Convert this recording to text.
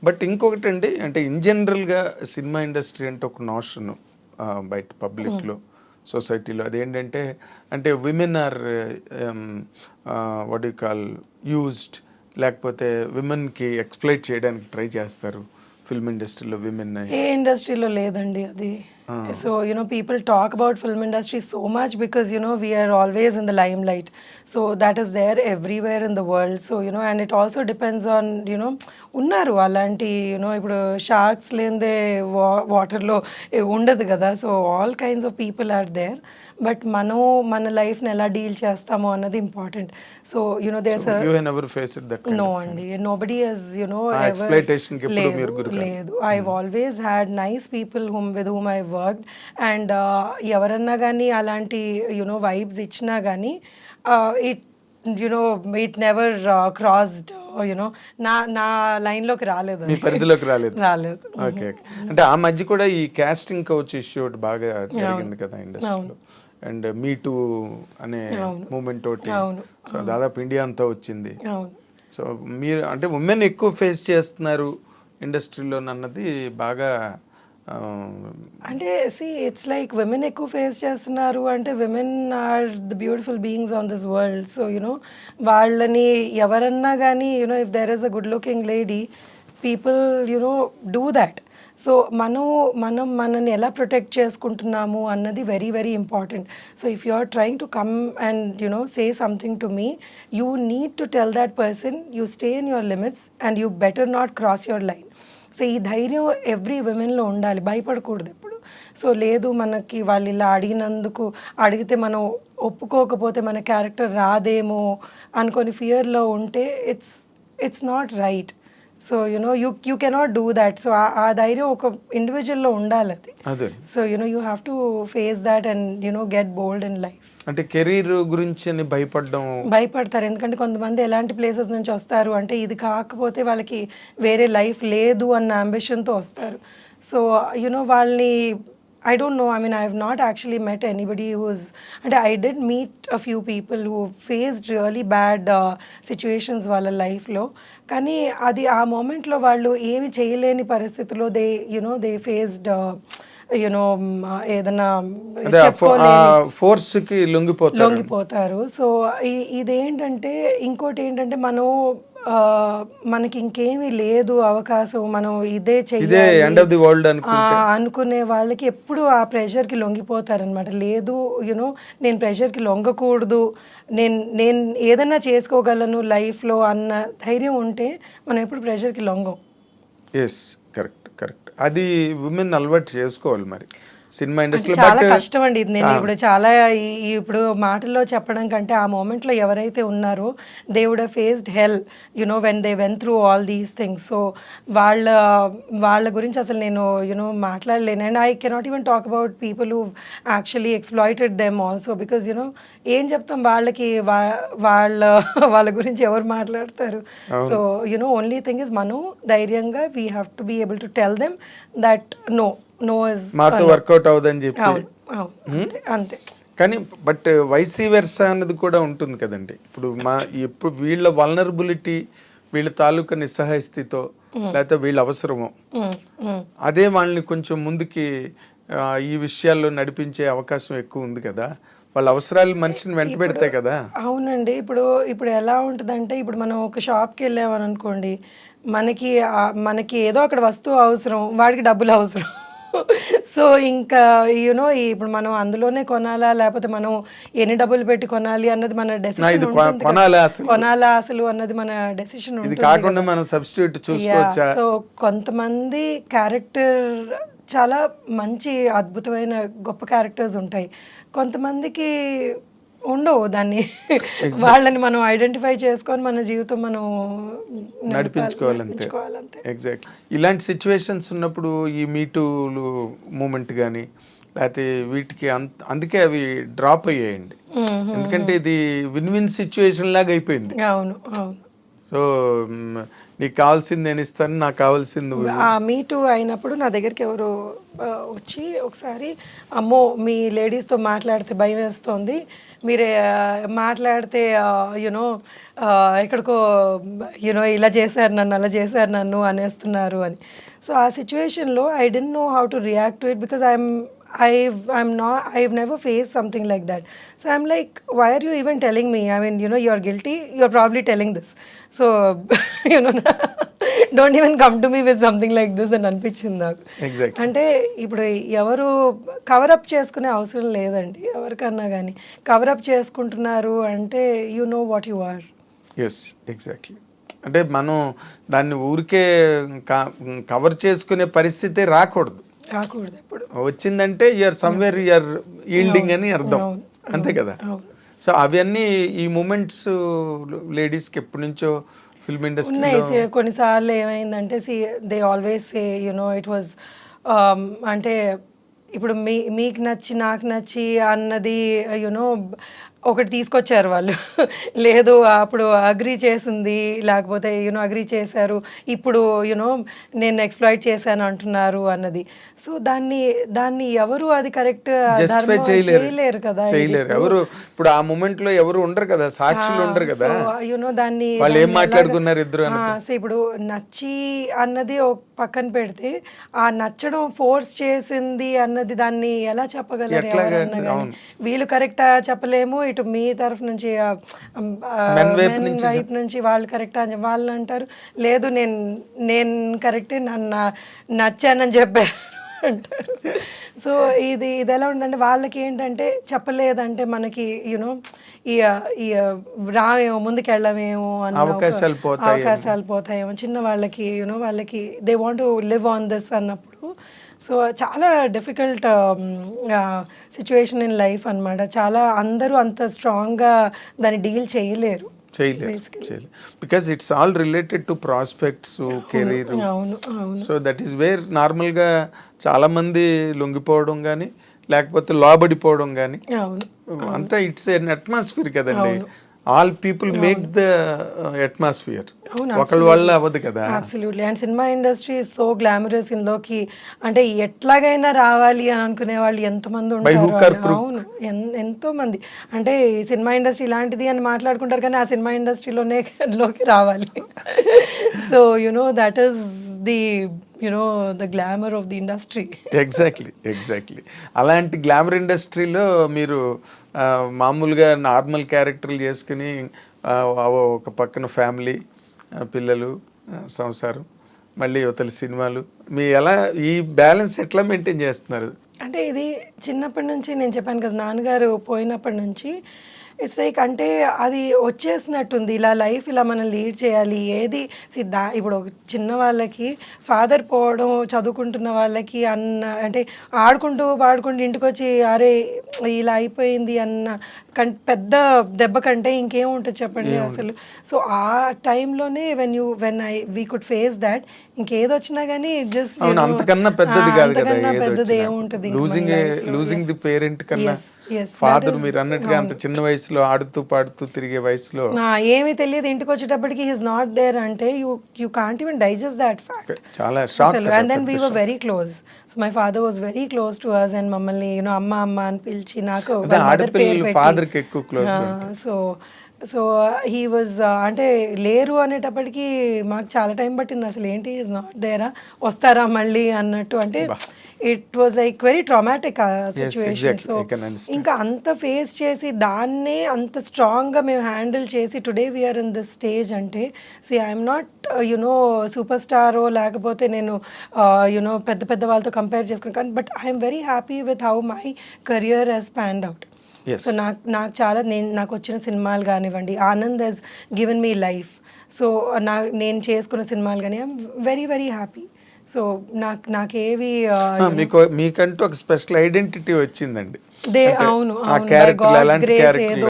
But ఇంకొకటండి, అంటే in జనరల్గా సినిమా ఇండస్ట్రీ అంటే ఒక నోషన్ బయట పబ్లిక్లో సొసైటీలో అదేంటంటే, అంటే women are what you call used, లేకపోతే విమెన్కి ఎక్స్ప్లైట్ చేయడానికి ట్రై చేస్తారు ఫిల్మ్ ఇండస్ట్రీలో విమెన్. ఏ ఇండస్ట్రీలో లేదండి అది. So people talk about film industry so much because we are always in the limelight. So that is there everywhere in the world. So and it also depends on ఉన్నారు అలాంటి ఇప్పుడు sharks లేనిదే వాటర్లో ఉండదు కదా. So all kinds of people are there. But మనం మన లైఫ్ని ఎలా డీల్ చేస్తామో అన్నది ఇంపార్టెంట్. సో నో అండి, నోబడీ హస్ లేదు. I always had nice people with whom I worked. And ఎవరన్నా కానీ అలాంటి వైబ్స్ ఇచ్చినా కానీ ఇట్ నెవర్ క్రాస్డ్ నా లైన్లోకి రాలేదు, మీ పరిధిలోకి రాలేదు. రాలేదు. ఓకే. అంటే ఆ మధ్య కూడా ఈ కాస్టింగ్ కౌచ్ ఇష్యూ బాగా జరిగింది కదా ఇండస్ట్రీలో. అండ్ మీ టూ అనే మూమెంట్ తోటి సో దాదాపు ఇండియా అంతా వచ్చింది. సో మీరు అంటే ఉమెన్ ఎక్కువ ఫేస్ చేస్తున్నారు ఇండస్ట్రీలో అన్నది బాగా అంటే ఇట్స్ లైక్ విమెన్ ఎక్కువ ఫేస్ చేస్తున్నారు అంటే women are the beautiful beings on this world. So వాళ్ళని ఎవరన్నా కానీ if there is a good looking lady, people do that. So మనని ఎలా ప్రొటెక్ట్ చేసుకుంటున్నాము అన్నది very very important. So if you are trying to come and say something to me, you need to tell that person you stay in your limits and you better not cross your line. So ఈ ధైర్యం every విమెన్లో ఉండాలి, భయపడకూడదు ఎప్పుడు. So లేదు మనకి వాళ్ళు ఇలా అడిగితే మనం ఒప్పుకోకపోతే మన క్యారెక్టర్ రాదేమో అనుకొని ఫియర్లో ఉంటే it's not right. So you cannot do that. So ఆ ధైర్యం ఒక ఇండివిజువల్లో ఉండాలి అది. So you have to face that and get bold in life. అంటే కెరీర్ గురించి భయపడతారు. ఎందుకంటే కొంతమంది ఎలాంటి ప్లేసెస్ నుంచి వస్తారు అంటే ఇది కాకపోతే వాళ్ళకి వేరే లైఫ్ లేదు అన్న అంబిషన్తో వస్తారు. సో వాళ్ళని I don't know. I mean, I have not actually met anybody అంటే I did meet a few people who faced really bad situations వాళ్ళ లైఫ్లో. కానీ అది ఆ మూమెంట్లో వాళ్ళు ఏమి చేయలేని పరిస్థితుల్లో దే ఫేస్డ్ ఏదైనా ఫోర్స్కి లొంగిపోతారు. సో ఇదేంటంటే ఇంకోటి ఏంటంటే మనకి ఇంకేమీ లేదు అవకాశం, మనం ఇదే చెయ్యాలి అనుకునే వాళ్ళకి ఎప్పుడు ఆ ప్రెషర్కి లొంగిపోతారనమాట. లేదు నేను ప్రెషర్కి లొంగకూడదు, నేను ఏదైనా చేసుకోగలను లైఫ్లో అన్న ధైర్యం ఉంటే మనం ఎప్పుడు ప్రెషర్కి లొంగం. Yes, correct. అది విమెన్ అలవాటు చేసుకోవాలి. మరి సినిమా ఇండస్ట్రీ చాలా కష్టం అండి ఇది. నేను ఇప్పుడు చాలా ఇప్పుడు మాటల్లో చెప్పడం కంటే ఆ మూమెంట్లో ఎవరైతే ఉన్నారో they would have faced hell when they went through all these things. So వాళ్ళ గురించి అసలు నేను మాట్లాడలేను. And I cannot even talk about people who actually exploited them also because ఏం చెప్తాం వాళ్ళకి, వాళ్ళ గురించి ఎవరు మాట్లాడతారు. సో ఓన్లీ థింగ్ ఇస్ మనం ధైర్యంగా we have to be able to tell them that మాతో వర్కౌట్ అవుదని చెప్పి. అంతే. కానీ బట్ వైసీ వెర్సా అన్నది కూడా ఉంటుంది కదండి. ఇప్పుడు వీళ్ళ వల్నరబిలిటీ, వీళ్ళ తాలూకా నిస్సహాయ స్థితితో లేకపోతే వీళ్ళ అవసరమో అదే వాళ్ళని కొంచెం ముందుకి ఈ విషయాల్లో నడిపించే అవకాశం ఎక్కువ ఉంది కదా. వాళ్ళ అవసరాలు మనిషిని వెంట పెడతాయి కదా. అవునండి. ఇప్పుడు ఎలా ఉంటుందంటే, ఇప్పుడు మనం ఒక షాప్కి వెళ్ళామని అనుకోండి, మనకి ఏదో అక్కడ వస్తువు అవసరం, వాడికి డబ్బులు అవసరం. సో ఇంకా ఇప్పుడు మనం అందులోనే కొనాలా లేకపోతే మనం ఎన్ని డబ్బులు పెట్టి కొనాలి అన్నది మన డెసిషన్ ఉంటుంది. కొనాలా అసలు అన్నది మన డెసిషన్ ఉంటుంది. సో కొంతమంది క్యారెక్టర్ చాలా మంచి అద్భుతమైన గొప్ప క్యారెక్టర్స్ ఉంటాయి, కొంతమందికి ఉండవు. దాన్ని వాళ్ళని మనం ఐడెంటిఫై చేసుకొని మన జీవితం మనం నడిపించుకోవాలంతే. ఎగ్జాక్ట్లీ. ఇలాంటి సిచ్యువేషన్స్ ఉన్నప్పుడు ఈ మీటూలు మూమెంట్ కానీ లేకపోతే వీటికి అందుకే అవి డ్రాప్ అయ్యాయండి. ఎందుకంటే ఇది విన్ విన్ సిచ్యువేషన్ లాగా అయిపోయింది. అవును. సో నీకు కావాల్సింది నేను ఇస్తాను, నాకు కావాల్సింది నువ్వు ఇవ్వు. మీ టూ అయినప్పుడు నా దగ్గరికి ఎవరో వచ్చి ఒకసారి, అమ్మో మీ లేడీస్తో మాట్లాడితే భయం వేస్తోంది, మీరే మాట్లాడితే యునో ఎక్కడికో యునో ఇలా చేశారు నన్ను, అలా చేశారు నన్ను అనేస్తున్నారు అని. సో ఆ సిచ్యువేషన్లో I don't know how to react to it because I've never faced something like that. So I'm like, why are you even telling me? I mean, you know, you're guilty. You're probably telling this. So, you know, don't even come to me with something like this అని అనిపించింది నాకు. Exactly. అంటే ఇప్పుడు ఎవరు cover up చేసుకునే అవసరం లేదండి ఎవరికన్నా కానీ. కవరప్ చేసుకుంటున్నారు అంటే you know what you are. Yes, exactly. అంటే మనం దాన్ని ఊరికే కవర్ చేసుకునే పరిస్థితి రాకూడదు. ఎప్పుడు వచ్చిందంటే యూఆర్ సమ్వేర్ యూఆర్ ఈల్డింగ్ అని అర్థం, అంతే కదా. సో అవన్నీ ఈ మూమెంట్స్ లేడీస్కి ఎప్పటి నుంచో ఫిల్మ్ ఇండస్ట్రీ ఉన్నాయి. కొన్నిసార్లు ఏమైందంటే they always say you know it was అంటే ఇప్పుడు మీకు నచ్చి నాకు నచ్చి అన్నది యునో ఒకటి తీసుకొచ్చారు వాళ్ళు, లేదు అప్పుడు అగ్రీ చేసింది, లేకపోతే యూనో అగ్రీ చేశారు, ఇప్పుడు యూనో నేను ఎక్స్ప్లాయిట్ చేశాను అంటున్నారు అన్నది. సో దాన్ని ఎవరు అది కరెక్ట్ చేయలేరు కదా, చేయలేరు ఎవరు. ఇప్పుడు ఆ మూమెంట్ లో ఎవరు ఉండరు కదా, సాక్షులు ఉండరు కదా, యూనో దాన్ని వాళ్ళు ఏం మాట్లాడుకున్నారు ఇద్దరు. సో ఇప్పుడు నచ్చి అన్నది ఒక పక్కన పెడితే ఆ నచ్చడం ఫోర్స్ చేసింది అన్నది దాన్ని ఎలా చెప్పగలరు ఎవరన్నా కానీ. వీళ్ళు కరెక్టా చెప్పలేము, ఇటు మీ తరఫు నుంచి వైపు నుంచి వాళ్ళు కరెక్ట్ అని వాళ్ళు అంటారు, లేదు నేను కరెక్టే నన్ను నచ్చానని చెప్పారు అంటారు. సో ఇది ఎలా ఉందంటే వాళ్ళకి ఏంటంటే చెప్పలేదంటే మనకి యూనో ఈ రామేమో ముందుకెళ్ళమేమో అన్న అవకాశాలు పోతాయేమో చిన్న వాళ్ళకి యూనో వాళ్ళకి they want to live on this అన్నప్పుడు. సో చాలా డిఫికల్ట్ సిచ్యువేషన్ ఇన్ లైఫ్ అనమాట. చాలా అందరూ అంత స్ట్రాంగ్గా దాన్ని డీల్ చేయలేరు, because it's all related to prospects, career. So that is where నార్మల్గా చాలా మంది లొంగిపోవడం కానీ లేకపోతే లోబడిపోవడం కానీ అంతా ఇట్స్ ఎన్ అట్మాస్ఫియర్ కదండి. All people make the atmosphere, ఒకళ్ళ వల్ల అవ్వదు కదా. Absolutely. And cinema industry is so glamorous, ఇందులోకి అంటే ఎట్లాగైనా రావాలి అని అనుకునే వాళ్ళు ఎంతమంది ఉంటారు. అవును, ఎంతో మంది. అంటే ఈ సినిమా ఇండస్ట్రీ ఇలాంటిది అని మాట్లాడుకుంటారు కానీ ఆ సినిమా ఇండస్ట్రీలోకి రావాలి. So you know that is the the glamour of the industry. Exactly. అలాంటి గ్లామర్ ఇండస్ట్రీలో మీరు మామూలుగా నార్మల్ క్యారెక్టర్లు చేసుకుని ఒక పక్కన ఫ్యామిలీ, పిల్లలు, సంసారం, మళ్ళీ యువతల సినిమాలు, మీ ఎలా ఈ బ్యాలెన్స్ ఎట్లా మెయింటైన్ చేస్తున్నారు? అంటే ఇది చిన్నప్పటి నుంచి నేను చెప్పాను కదా, నాన్నగారు పోయినప్పటి నుంచి ఇట్స్ లైక్ అంటే అది వచ్చేసినట్టుంది, ఇలా లైఫ్ ఇలా మనం లీడ్ చేయాలి. ఏది ఇప్పుడు చిన్న వాళ్ళకి ఫాదర్ పోవడం, చదువుకుంటున్న వాళ్ళకి అంటే ఆడుకుంటూ పాడుకుంటూ ఇంటికి వచ్చి అరే ఇలా అయిపోయింది అన్న పెద్ద దెబ్బ కంటే ఇంకేం ఉంటుంది చెప్పండి అసలు. సో ఆ టైంలోనే వీ కుడ్ ఫేస్ దాట్. ఇంకేదొచ్చినా కానీ జస్ట్ అంతకన్నా పెద్దది పెద్దది ఏముంటుంది. లూజింగ్ ది పేరెంట్ కన్నా ఫాదర్, మీరు అన్నట్టుగా అంత చిన్న వయసులో ఆడుతూ పాడుతూ తిరిగే వయసులో ఏమీ తెలియదు, ఇంటికి వచ్చేటప్పటికి హి ఇస్ నాట్ దేర్ అంటే you can't even digest that fact. చాలా shock. And then we were very close. So my father was very close to us and మమ్మల్ని అమ్మ అని పిలిచి నాకు ఫాదర్ కి ఎక్కువ క్లోజ్. సో హీ వాజ్ అంటే లేరు అనేటప్పటికి మాకు చాలా టైం పట్టింది, అసలు ఏంటి ఈజ్ నాట్ దేరా, వస్తారా మళ్ళీ అన్నట్టు. అంటే it was like very traumatic situation. So ఇంకా అంత ఫేస్ చేసి దాన్నే అంత స్ట్రాంగ్గా మేము హ్యాండిల్ చేసి today we are in this stage అంటే ఐఎమ్ నాట్ సూపర్ స్టారో లేకపోతే నేను పెద్ద పెద్ద వాళ్ళతో కంపేర్ చేసుకున్నాను కానీ but I'm very happy with how my career has panned out. So నాకు చాలా నాకు వచ్చిన సినిమాలు కానివ్వండి, Anand has given me life. So నేను చేసుకున్న సినిమాలు కానీ I'm very very happy. So నాకేవి మీకంటూ ఒక స్పెషల్ ఐడెంటిటీ వచ్చిందండి. అవును,